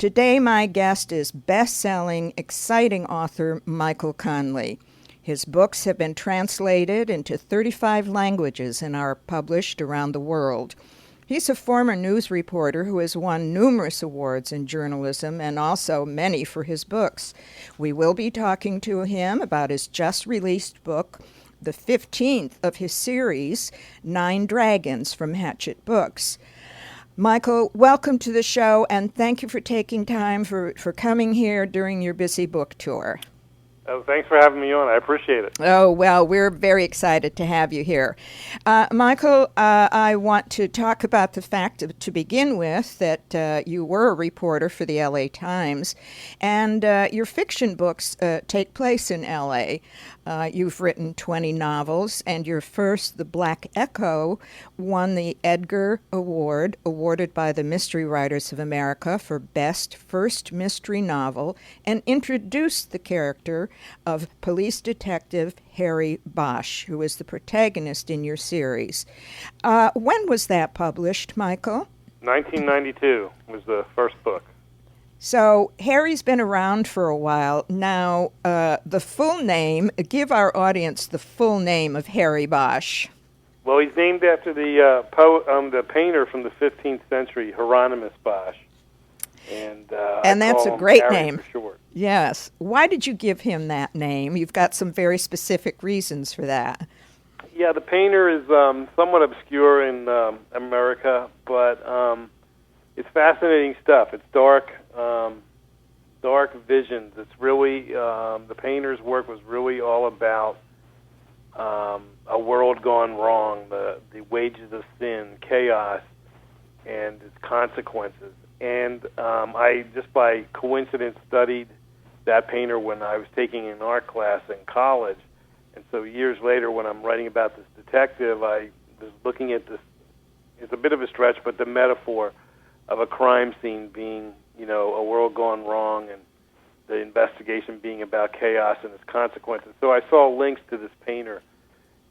Today, my guest is best-selling, exciting author Michael Connelly. His books have been translated into 35 languages and are published around the world. He's a former news reporter who has won numerous awards in journalism and also many for his books. We will be talking to him about his just-released book, the 15th of his series, 9 Dragons from Hachette Books. Michael, welcome to the show, and thank you for taking time for coming here during your busy book tour. Oh, thanks for having me on. I appreciate it. Oh, well, we're very excited to have you here. Michael, I want to talk about the fact, to begin with, that you were a reporter for the L.A. Times, and your fiction books take place in L.A. You've written 20 novels, and your first, The Black Echo, won the Edgar Award, awarded by the Mystery Writers of America for Best First Mystery Novel, and introduced the character of police detective Harry Bosch, who is the protagonist in your series. When was that published, Michael? 1992 was the first book. So Harry's been around for a while. Now, the full name, give our audience the full name of Harry Bosch. Well, he's named after the painter from the 15th century, Hieronymus Bosch. And that's a great Harry name. For short. Yes. Why did you give him that name? You've got some very specific reasons for that. Yeah, the painter is somewhat obscure in America, but it's fascinating stuff. It's dark visions. It's really, the painter's work was really all about a world gone wrong, the wages of sin, chaos, and its consequences. And I, just by coincidence, studied that painter when I was taking an art class in college. And so years later, when I'm writing about this detective, I was looking at this, it's a bit of a stretch, but the metaphor of a crime scene being, a world gone wrong, and the investigation being about chaos and its consequences. So I saw links to this painter,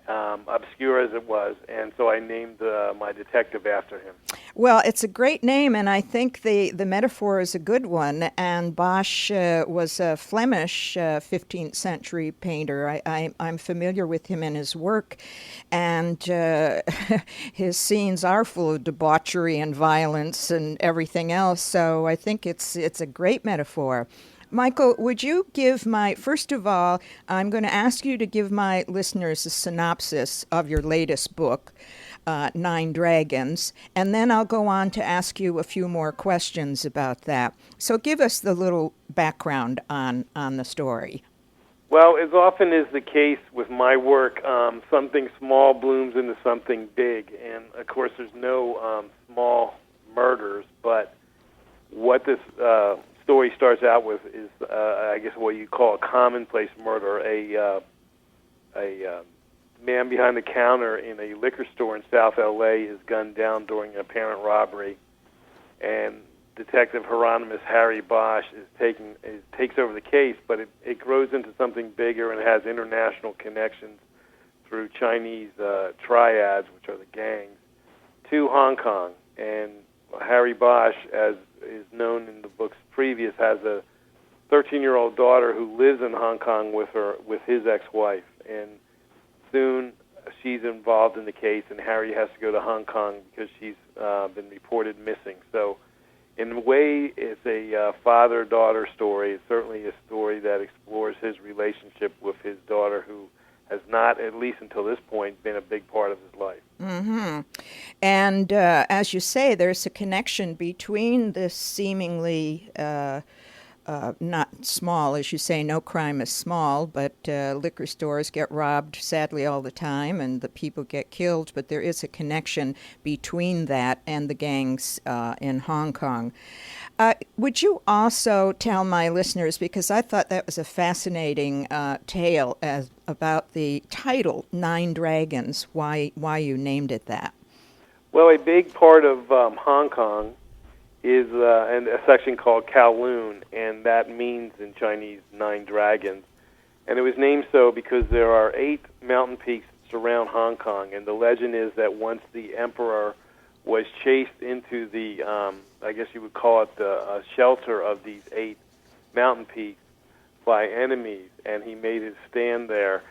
obscure as it was, and so I named my detective after him. Well, it's a great name, and I think the metaphor is a good one. And Bosch was a Flemish 15th century painter. I'm familiar with him and his work, and his scenes are full of debauchery and violence and everything else, so I think it's a great metaphor. Michael, would you give first of all, I'm going to ask you to give my listeners a synopsis of your latest book, 9 Dragons, and then I'll go on to ask you a few more questions about that. So give us the little background on the story. Well, as often is the case with my work, something small blooms into something big, and of course there's no small murders, but what this story starts out with is, I guess, what you call a commonplace murder. A man behind the counter in a liquor store in South L.A. is gunned down during an apparent robbery, and Detective Hieronymus Harry Bosch takes over the case, but it grows into something bigger and has international connections through Chinese triads, which are the gangs, to Hong Kong. And Harry Bosch, as is known in the books previous, has a 13-year-old daughter who lives in Hong Kong with his ex-wife, and soon she's involved in the case, and Harry has to go to Hong Kong because she's been reported missing. So in a way, it's a father-daughter story. It's certainly a story that explores his relationship with his daughter, who has not, at least until this point, been a big part of his life. Mm-hmm. And as you say, there's a connection between this seemingly not small, as you say, no crime is small, but liquor stores get robbed, sadly, all the time, and the people get killed, but there is a connection between that and the gangs in Hong Kong. Would you also tell my listeners, because I thought that was a fascinating tale about the title, 9 Dragons, why you named it that? Well, a big part of Hong Kong is a section called Kowloon, and that means in Chinese 9 dragons. And it was named so because there are 8 mountain peaks that surround Hong Kong, and the legend is that once the emperor was chased into the, I guess you would call it the shelter of these 8 mountain peaks by enemies, and he made his stand there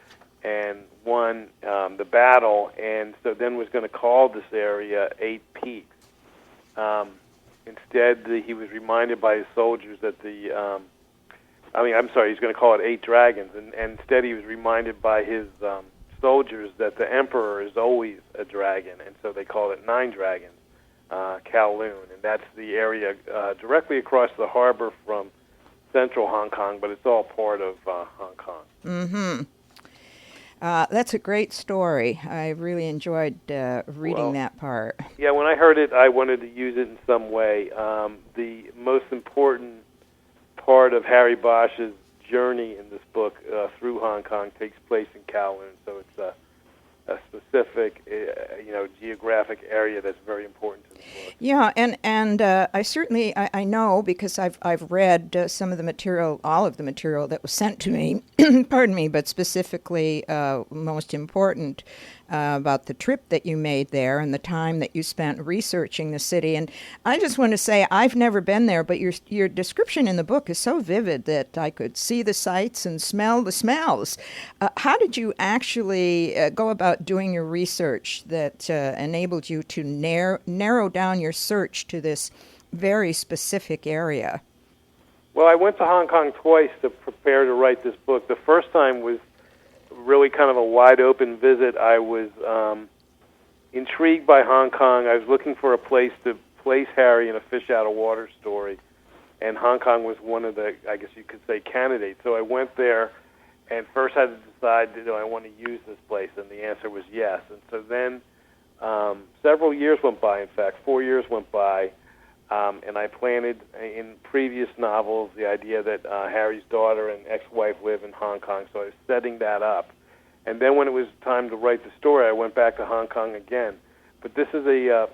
and won the battle, and so then was going to call this area 8 Peaks. Instead, he was reminded by his soldiers that he's going to call it 8 Dragons, and instead he was reminded by his soldiers that the emperor is always a dragon, and so they called it 9 Dragons, Kowloon, and that's the area directly across the harbor from central Hong Kong, but it's all part of Hong Kong. Mm-hmm. That's a great story. I really enjoyed reading that part. Yeah, when I heard it, I wanted to use it in some way. The most important part of Harry Bosch's journey in this book through Hong Kong takes place in Kowloon, so it's a specific, geographic area that's very important to the book. Yeah, and I certainly I know because I've read some of the material, all of the material that was sent to me. Pardon me, but specifically, most important about the trip that you made there and the time that you spent researching the city. And I just want to say I've never been there, but your description in the book is so vivid that I could see the sights and smell the smells. How did you actually go about doing your research that enabled you to narrow down your search to this very specific area? Well, I went to Hong Kong twice to prepare to write this book. The first time was really kind of a wide-open visit. I was intrigued by Hong Kong. I was looking for a place to place Harry in a fish-out-of-water story, and Hong Kong was one of the, I guess you could say, candidates. So I went there and first had to decide, do I want to use this place? And the answer was yes. And so then several years went by, in fact, 4 years went by, and I planted in previous novels the idea that Harry's daughter and ex-wife live in Hong Kong, so I was setting that up. And then when it was time to write the story, I went back to Hong Kong again. But this is a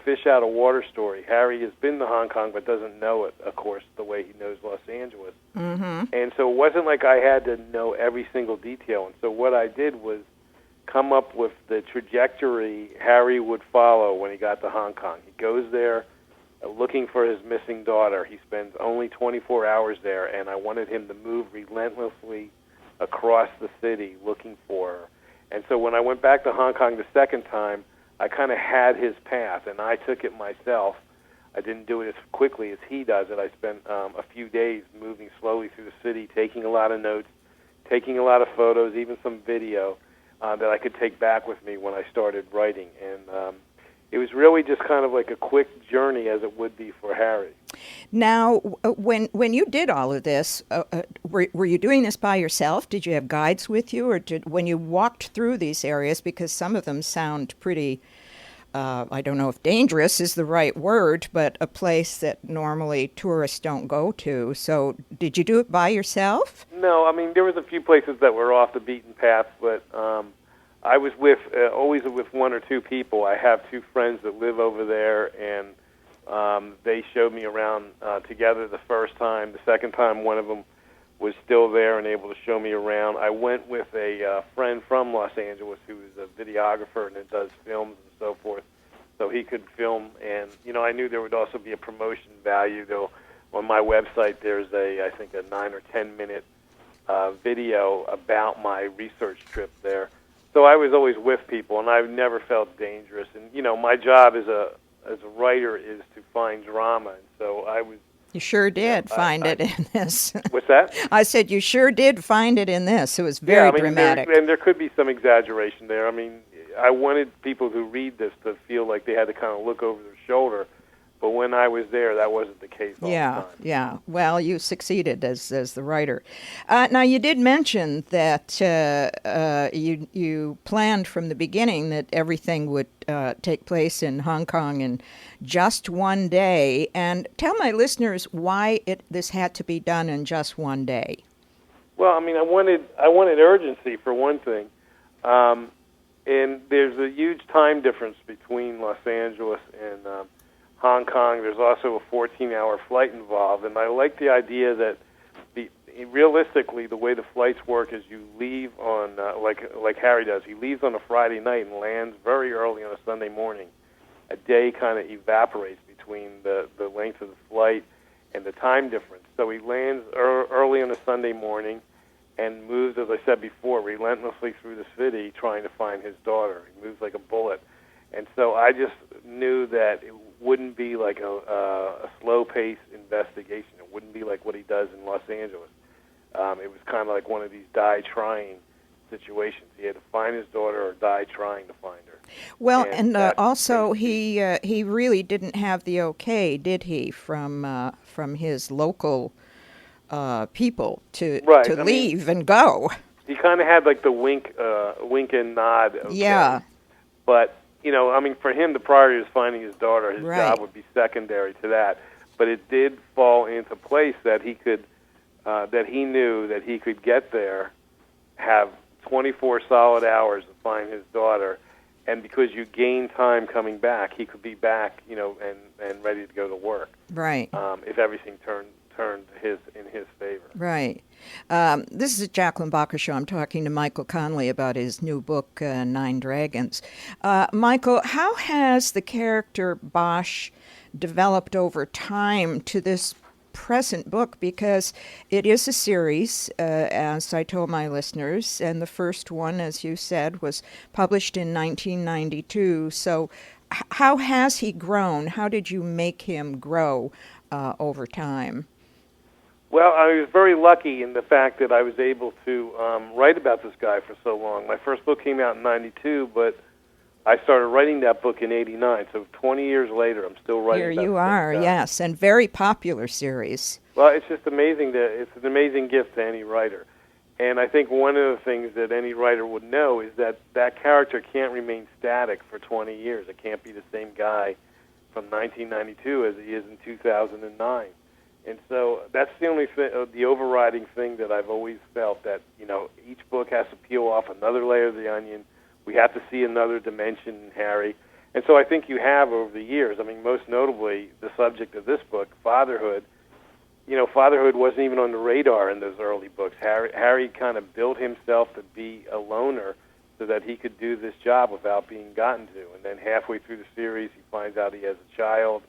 fish-out-of-water story. Harry has been to Hong Kong but doesn't know it, of course, the way he knows Los Angeles. Mm-hmm. And so it wasn't like I had to know every single detail. And so what I did was come up with the trajectory Harry would follow when he got to Hong Kong. He goes there looking for his missing daughter. He spends only 24 hours there, and I wanted him to move relentlessly across the city looking for her. And so when I went back to Hong Kong the second time, I kind of had his path, and I took it myself. I didn't do it as quickly as he does it. I spent a few days moving slowly through the city, taking a lot of notes, taking a lot of photos, even some video that I could take back with me when I started writing. And it was really just kind of like a quick journey, as it would be for Harry. Now, when you did all of this, were you doing this by yourself? Did you have guides with you? Or when you walked through these areas, because some of them sound pretty, I don't know if dangerous is the right word, but a place that normally tourists don't go to. So did you do it by yourself? No, I mean, there was a few places that were off the beaten path, but I was always with one or two people. I have two friends that live over there, and they showed me around together the first time. The second time, one of them was still there and able to show me around. I went with a friend from Los Angeles who is a videographer and does films and so forth, so he could film. And, I knew there would also be a promotion value, though. On my website, there's I think a 9 or 10 minute video about my research trip there. So I was always with people, and I've never felt dangerous. And, my job as a writer is to find drama, and so I was... You sure did find it in this. What's that? I said you sure did find it in this. It was very dramatic. And there could be some exaggeration there. I mean, I wanted people who read this to feel like they had to kind of look over their shoulder, but when I was there, that wasn't the case all the time. Yeah. Well, you succeeded as the writer. Now, you did mention that you planned from the beginning that everything would take place in Hong Kong in just one day. And tell my listeners why this had to be done in just one day. Well, I mean, I wanted urgency for one thing, and there's a huge time difference between Los Angeles and Hong Kong. There's also a 14-hour flight involved, and I like the idea that realistically, the way the flights work is you leave on like Harry does. He leaves on a Friday night and lands very early on a Sunday morning, a day kind of evaporates between the length of the flight and the time difference. So he lands early on a Sunday morning and moves, as I said before, relentlessly through the city trying to find his daughter. He moves like a bullet. And so I just knew that it wouldn't be like a slow-paced investigation. It wouldn't be like what he does in Los Angeles. It was kind of like one of these die-trying situations. He had to find his daughter or die trying to find her. Well, and also he really didn't have the okay, did he, from his local people to leave and go. He kind of had like the wink and nod. Okay. Yeah. But for him, the priority was finding his daughter. His job would be secondary to that. But it did fall into place that he could, that he knew that he could get there, have 24 solid hours to find his daughter, and because you gain time coming back, he could be back, and ready to go to work. Right. If everything turned in his favor. Right. This is Jacqueline Bachar Show. I'm talking to Michael Connelly about his new book, Nine Dragons. Michael, how has the character Bosch developed over time to this present book? Because it is a series, as I told my listeners, and the first one, as you said, was published in 1992. So how has he grown? How did you make him grow over time? Well, I was very lucky in the fact that I was able to write about this guy for so long. My first book came out in 92, but I started writing that book in 89. So 20 years later, I'm still writing Here about you are, yes, and very popular series. Well, it's just amazing. It's an amazing gift to any writer. And I think one of the things that any writer would know is that that character can't remain static for 20 years. It can't be the same guy from 1992 as he is in 2009. And so that's the only the overriding thing that I've always felt, that each book has to peel off another layer of the onion. We have to see another dimension in Harry. And so I think you have over the years. I mean, most notably, the subject of this book, fatherhood. Fatherhood wasn't even on the radar in those early books. Harry kind of built himself to be a loner so that he could do this job without being gotten to. And then halfway through the series, he finds out he has a child.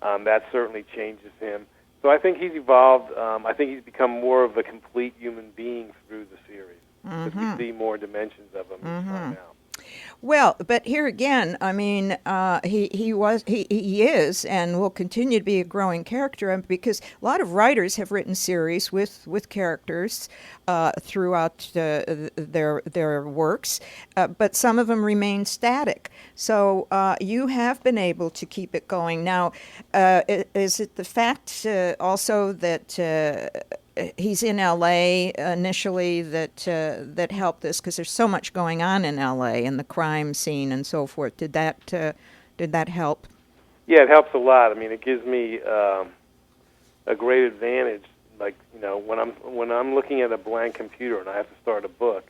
That certainly changes him. So I think he's evolved. I think he's become more of a complete human being through the series. Because we see more dimensions of him each time out. Well, but here again, I mean, he is and will continue to be a growing character, because a lot of writers have written series with characters throughout their works, but some of them remain static. So you have been able to keep it going. Now, is it the fact also that he's in L.A. initially that helped this, because there's so much going on in L.A. and the crime scene and so forth? Did that help? Yeah, it helps a lot. I mean, it gives me a great advantage. Like, when I'm looking at a blank computer and I have to start a book,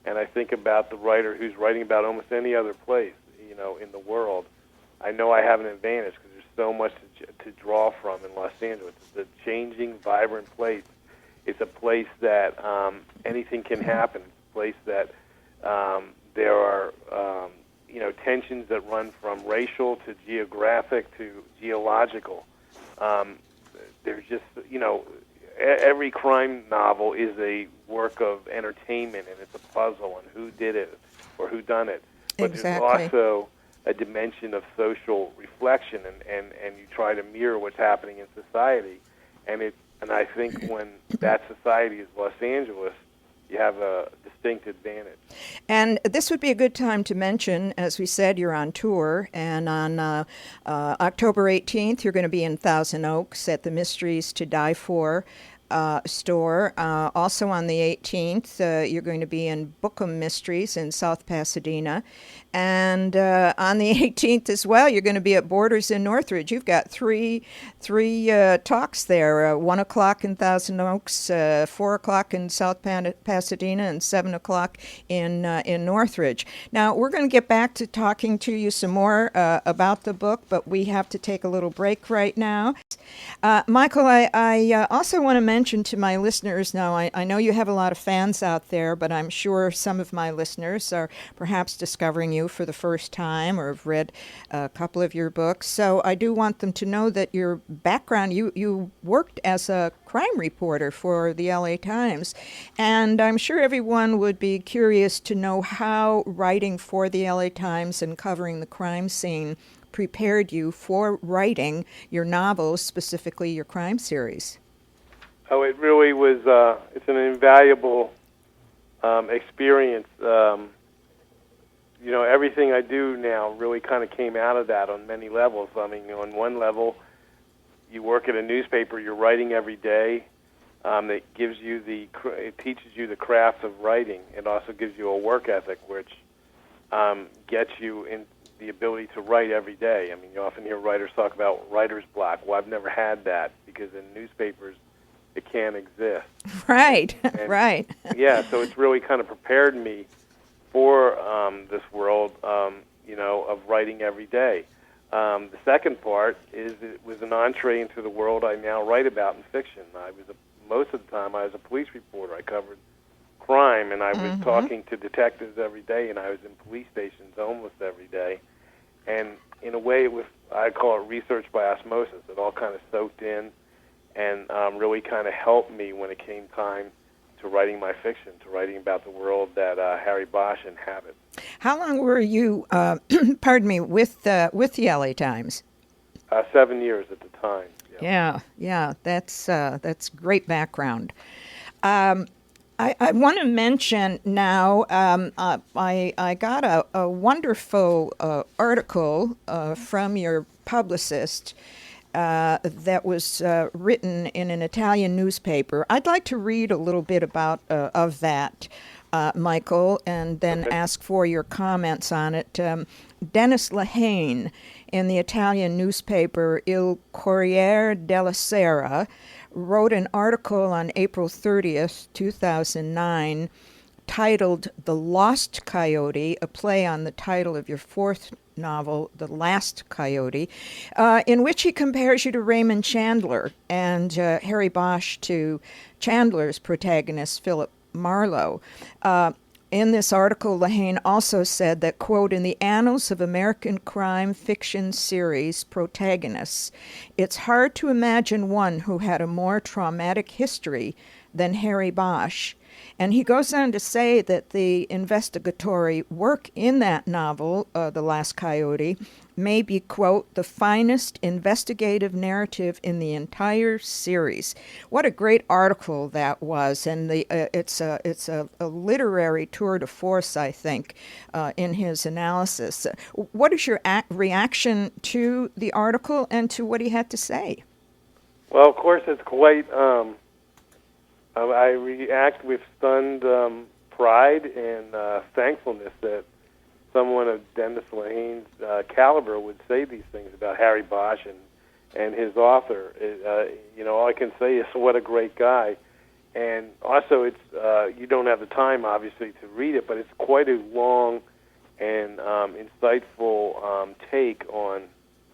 and I think about the writer who's writing about almost any other place, in the world, I know I have an advantage because there's so much to draw from in Los Angeles. It's a changing, vibrant place. It's a place that anything can happen. It's a place that there are, tensions that run from racial to geographic to geological. There's just, every crime novel is a work of entertainment, and it's a puzzle, and who did it or who done it. But Exactly. There's also a dimension of social reflection, and you try to mirror what's happening in society. And I think when that society is Los Angeles, you have a distinct advantage. And this would be a good time to mention, as we said, you're on tour, and on October 18th, you're going to be in Thousand Oaks at the Mysteries to Die For store. Also on the 18th, you're going to be in Bookham Mysteries in South Pasadena. And on the 18th as well, you're going to be at Borders in Northridge. You've got three talks there, 1 o'clock in Thousand Oaks, 4 o'clock in South Pasadena, and 7 o'clock in Northridge. Now, we're going to get back to talking to you some more about the book, but we have to take a little break right now. Michael, I also want to mention mention to my listeners now, I know you have a lot of fans out there, but I'm sure some of my listeners are perhaps discovering you for the first time or have read a couple of your books. So I do want them to know that your background, you worked as a crime reporter for the L.A. Times, and I'm sure everyone would be curious to know how writing for the L.A. Times and covering the crime scene prepared you for writing your novels, specifically your crime series. Oh, it really was, it's an invaluable experience. Everything I do now really kind of came out of that on many levels. I mean, on one level, you work at a newspaper, you're writing every day. It teaches you the craft of writing. It also gives you a work ethic, which gets you in the ability to write every day. I mean, you often hear writers talk about writer's block. Well, I've never had that because in newspapers it can't exist. Right, and, right. Yeah, so it's really kind of prepared me for this world, of writing every day. The second part is it was an entree into the world I now write about in fiction. Most of the time I was a police reporter. I covered crime, and I was talking to detectives every day, and I was in police stations almost every day. And in a way, I call it research by osmosis. It all kind of soaked in and really kind of helped me when it came time to writing my fiction, to writing about the world that Harry Bosch inhabits. How long were you, pardon me, with the LA Times? 7 years at the time. Yeah, that's great background. I want to mention now, I got a wonderful article from your publicist that was written in an Italian newspaper. I'd like to read a little bit about of that, Michael, and then ask for your comments on it. Dennis Lehane in the Italian newspaper Il Corriere della Sera wrote an article on April 30th, 2009, titled The Lost Coyote, a play on the title of your fourth novel, The Last Coyote, in which he compares you to Raymond Chandler and Harry Bosch to Chandler's protagonist, Philip Marlowe. In this article, Lehane also said that, quote, in the annals of American crime fiction series protagonists, it's hard to imagine one who had a more traumatic history than Harry Bosch. And he goes on to say that the investigatory work in that novel, The Last Coyote, may be, quote, the finest investigative narrative in the entire series. What a great article that was, and it's a literary tour de force, I think, in his analysis. What is your reaction to the article and to what he had to say? Well, of course, it's quite... I react with stunned pride and thankfulness that someone of Dennis Lehane's caliber would say these things about Harry Bosch and his author. All I can say is what a great guy. And also, it's you don't have the time, obviously, to read it, but it's quite a long and insightful take on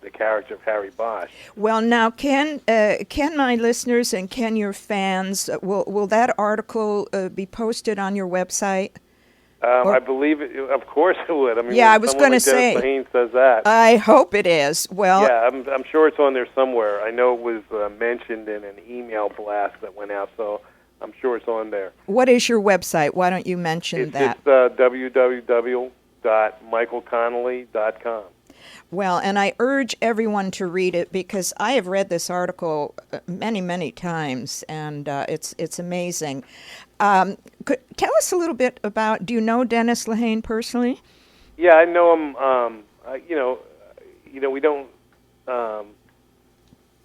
the character of Harry Bosch. Well, now, can my listeners and can your fans, will that article be posted on your website? I believe it, of course it would. I mean, yeah, I was going to say. Dennis Lehane says that. I hope it is. Well, yeah, I'm sure it's on there somewhere. I know it was mentioned in an email blast that went out, so I'm sure it's on there. What is your website? Why don't you mention that? It's www.michaelconnelly.com. Well, and I urge everyone to read it because I have read this article many, many times, and it's amazing. Tell us a little bit about, do you know Dennis Lehane personally? Yeah, I know him. We don't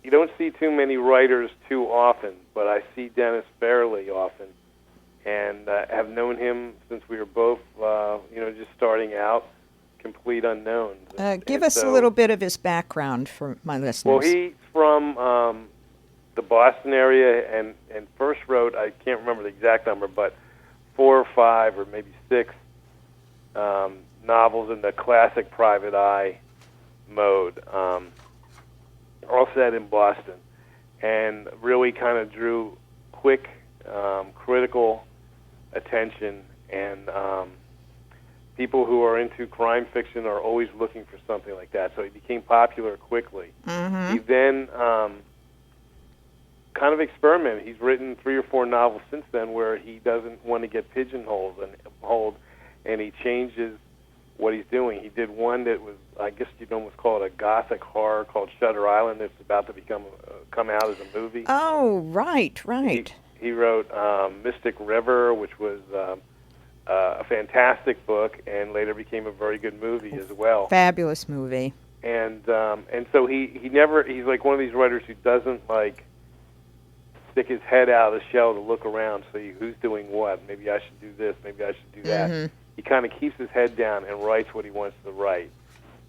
you don't see too many writers too often, but I see Dennis fairly often, and have known him since we were both, just starting out. Complete unknowns. Give us a little bit of his background for my listeners. Well, he's from the Boston area and first wrote, I can't remember the exact number, but 4 or 5 or maybe 6 novels in the classic private eye mode, all set in Boston, and really kind of drew quick, critical attention, and people who are into crime fiction are always looking for something like that. So he became popular quickly. Mm-hmm. He then kind of experimented. He's written 3 or 4 novels since then where he doesn't want to get pigeonholed, and he changes what he's doing. He did one that was, I guess you'd almost call it a gothic horror called Shutter Island. It's about to come out as a movie. Oh, right. He wrote Mystic River, which was a fantastic book, and later became a very good movie as well. Fabulous movie. And so he's like one of these writers who doesn't like stick his head out of the shell to look around, see who's doing what. Maybe I should do this. Maybe I should do that. Mm-hmm. He kind of keeps his head down and writes what he wants to write.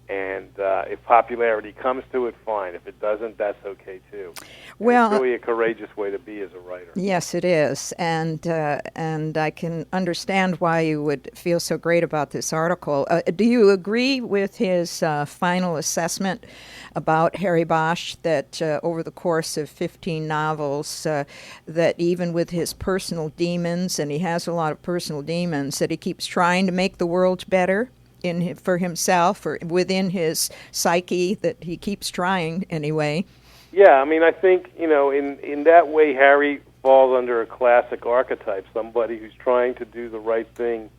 And if popularity comes to it, fine. If it doesn't, that's okay too. Well, it's really a courageous way to be as a writer. Yes, it is, and I can understand why you would feel so great about this article. Do you agree with his final assessment about Harry Bosch that over the course of 15 novels, that even with his personal demons, and he has a lot of personal demons, that he keeps trying to make the world better? For himself, or within his psyche, that he keeps trying anyway? Yeah, I mean, I think, in that way, Harry falls under a classic archetype, somebody who's trying to do the right thing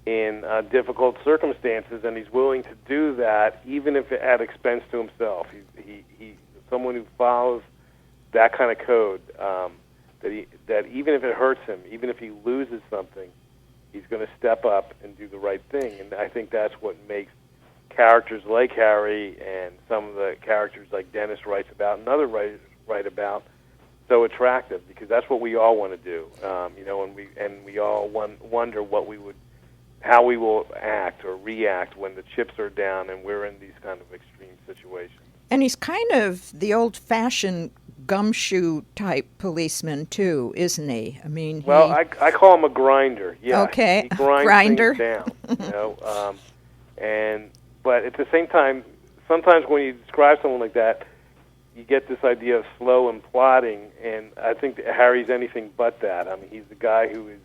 in difficult circumstances, and he's willing to do that even if at expense to himself. He's someone who follows that kind of code, that even if it hurts him, even if he loses something, he's going to step up and do the right thing. And I think that's what makes characters like Harry and some of the characters like Dennis writes about and other writers write about so attractive, because that's what we all want to do. And we all wonder how we will act or react when the chips are down and we're in these kind of extreme situations. And he's kind of the old-fashioned gumshoe type policeman too, isn't he? I mean, I call him a grinder. Yeah, okay, he grinds grinder things down. But at the same time, sometimes when you describe someone like that, you get this idea of slow and plodding, and I think that Harry's anything but that. I mean, he's the guy who is.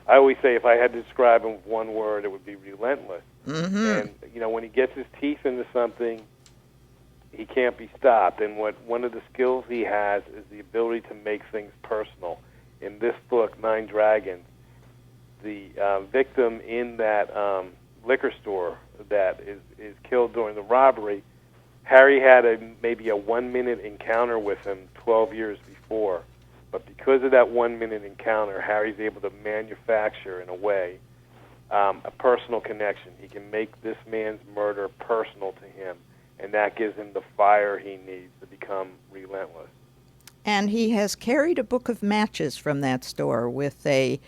I always say if I had to describe him with one word, it would be relentless. Mm-hmm. And when he gets his teeth into something, he can't be stopped. And one of the skills he has is the ability to make things personal. In this book, 9 Dragons, the victim in that liquor store that is killed during the robbery, Harry had maybe a 1-minute encounter with him 12 years before. But because of that 1-minute encounter, Harry's able to manufacture, in a way, a personal connection. He can make this man's murder personal to him. And that gives him the fire he needs to become relentless. And he has carried a book of matches from that store with the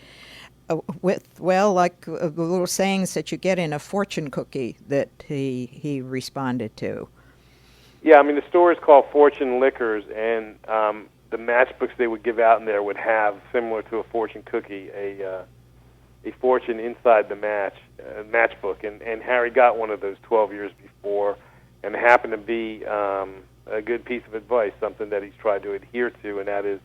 little sayings that you get in a fortune cookie that he responded to. Yeah, I mean, the store is called Fortune Liquors, and the matchbooks they would give out in there would have, similar to a fortune cookie, a fortune inside the matchbook. And Harry got one of those 12 years before. And it happened to be a good piece of advice, something that he's tried to adhere to, and that is,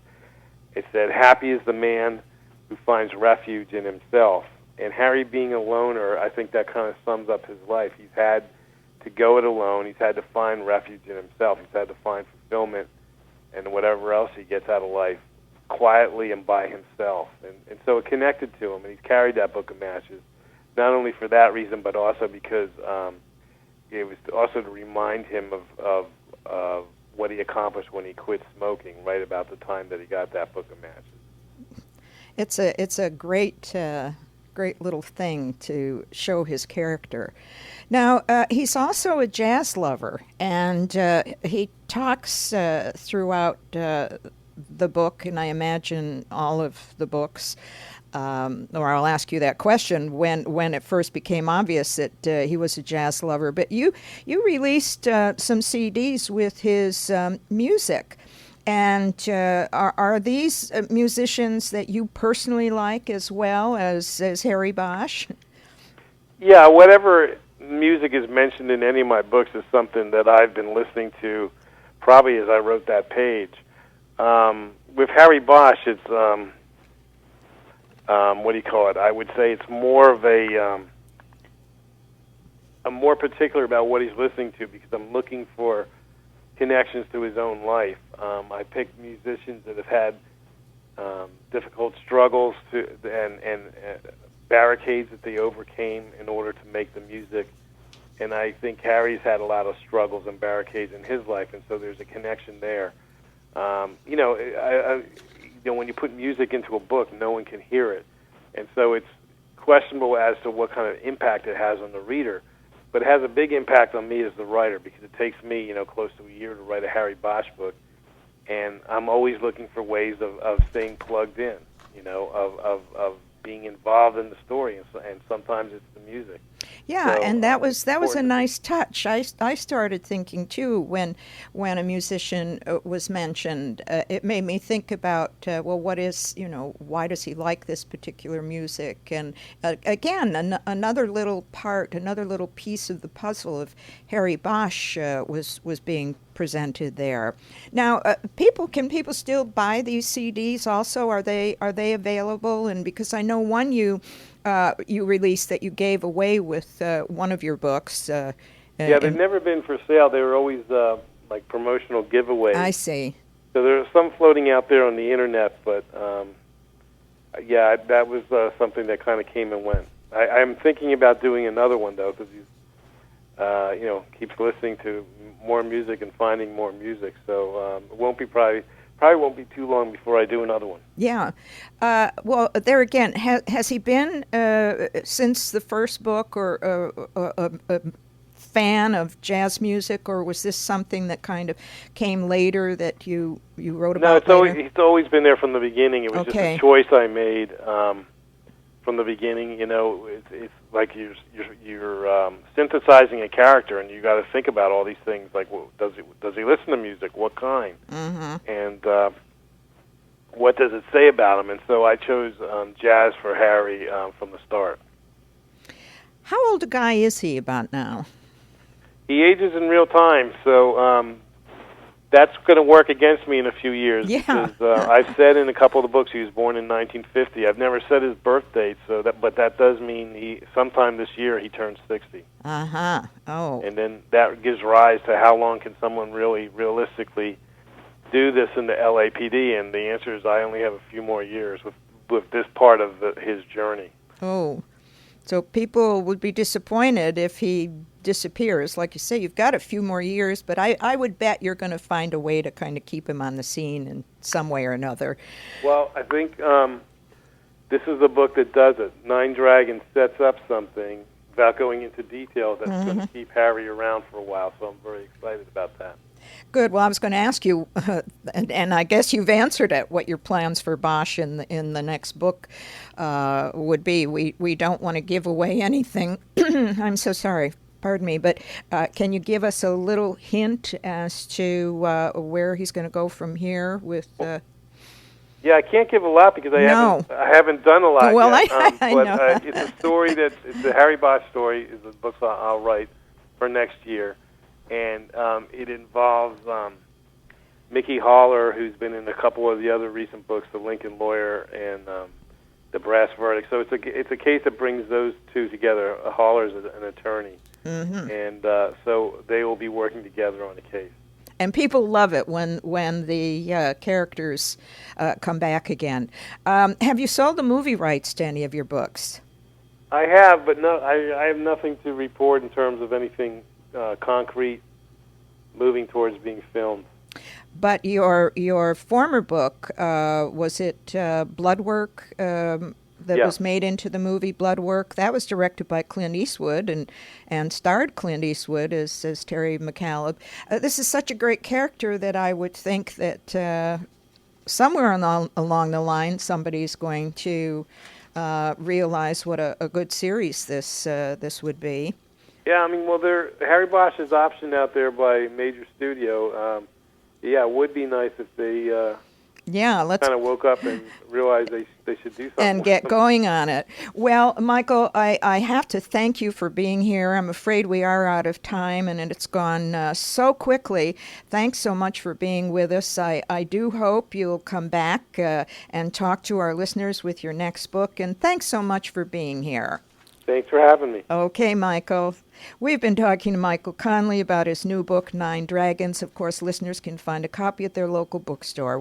it said, happy is the man who finds refuge in himself. And Harry being a loner, I think that kind of sums up his life. He's had to go it alone. He's had to find refuge in himself. He's had to find fulfillment and whatever else he gets out of life quietly and by himself. And so it connected to him, and he's carried that book of matches, not only for that reason, but also because it was also to remind him of what he accomplished when he quit smoking, right about the time that he got that book of matches. It's a great little thing to show his character. Now, he's also a jazz lover, and he talks throughout the book, and I imagine all of the books, or I'll ask you that question when it first became obvious that he was a jazz lover. But you released some CDs with his music. And are these musicians that you personally like as well as Harry Bosch? Yeah, whatever music is mentioned in any of my books is something that I've been listening to probably as I wrote that page. With Harry Bosch, it's what do you call it? I would say it's more of I'm more particular about what he's listening to because I'm looking for connections to his own life. I picked musicians that have had difficult struggles and barricades that they overcame in order to make the music. And I think Harry's had a lot of struggles and barricades in his life, and so there's a connection there. When you put music into a book, no one can hear it, and so it's questionable as to what kind of impact it has on the reader. But it has a big impact on me as the writer because it takes me, close to a year to write a Harry Bosch book, and I'm always looking for ways of staying plugged in, of being involved in the story, and sometimes it's the music. Yeah, So, and that was a nice touch. I started thinking too when a musician was mentioned. It made me think about what is why does he like this particular music? And again, another little piece of the puzzle of Harry Bosch was being presented there. Now, can people still buy these CDs? Also, are they available? And because I know one you released that you gave away with one of your books. Yeah, they've never been for sale. They were always like promotional giveaways. I see. So there's some floating out there on the internet, but yeah, that was something that kind of came and went. I'm thinking about doing another one though, because he's keeps listening to more music and finding more music. So it won't be probably won't be too long before I do another one. Yeah. Well, there again, has he been, since the first book, or a fan of jazz music, or was this something that kind of came later that you wrote about later? It's always been there from the beginning. It was just a choice I made from the beginning. It's like you're synthesizing a character, and you got to think about all these things. Like, does he listen to music? What kind? Mm-hmm. And what does it say about him? And so I chose jazz for Harry from the start. How old a guy is he about now? He ages in real time, so that's going to work against me in a few years. Yeah. Because I've said in a couple of the books he was born in 1950. I've never said his birth date, but that does mean sometime this year he turns 60. Uh-huh. Oh. And then that gives rise to how long can someone really realistically do this in the LAPD, and the answer is I only have a few more years with this part of his journey. Oh. So people would be disappointed if he disappears. Like you say, you've got a few more years, but I would bet you're going to find a way to kind of keep him on the scene in some way or another. Well, I think this is the book that does it. Nine Dragons sets up something without going into detail that's going to keep Harry around for a while, so I'm very excited about that. Good. Well, I was going to ask you, and I guess you've answered it, what your plans for Bosch in the next book would be. We don't want to give away anything. I'm so sorry. Pardon me. But can you give us a little hint as to where he's going to go from here with... Yeah, I can't give a lot because I haven't done a lot well, yet. I but know. It's a story it's a Harry Bosch story. Is the book I'll write for next year. And it involves Mickey Haller, who's been in a couple of the other recent books, The Lincoln Lawyer and The Brass Verdict. So it's a case that brings those two together. Haller's an attorney, and so they will be working together on a case. And people love it when the characters come back again. Have you sold the movie rights to any of your books? I have, but no, I have nothing to report in terms of anything concrete moving towards being filmed. But your former book, was it Bloodwork, that was made into the movie Bloodwork? That was directed by Clint Eastwood and starred Clint Eastwood as Terry McCaleb. This is such a great character that I would think that somewhere along the line somebody's going to realize what a good series this would be. Yeah, I mean, well, Harry Bosch is optioned out there by a major studio. Yeah, it would be nice if they Yeah, let's kind of woke up and realized they should do something. and get going on it. Well, Michael, I have to thank you for being here. I'm afraid we are out of time, and it's gone so quickly. Thanks so much for being with us. I do hope you'll come back and talk to our listeners with your next book, and thanks so much for being here. Thanks for having me. Okay, Michael. We've been talking to Michael Connelly about his new book, 9 Dragons. Of course, listeners can find a copy at their local bookstore.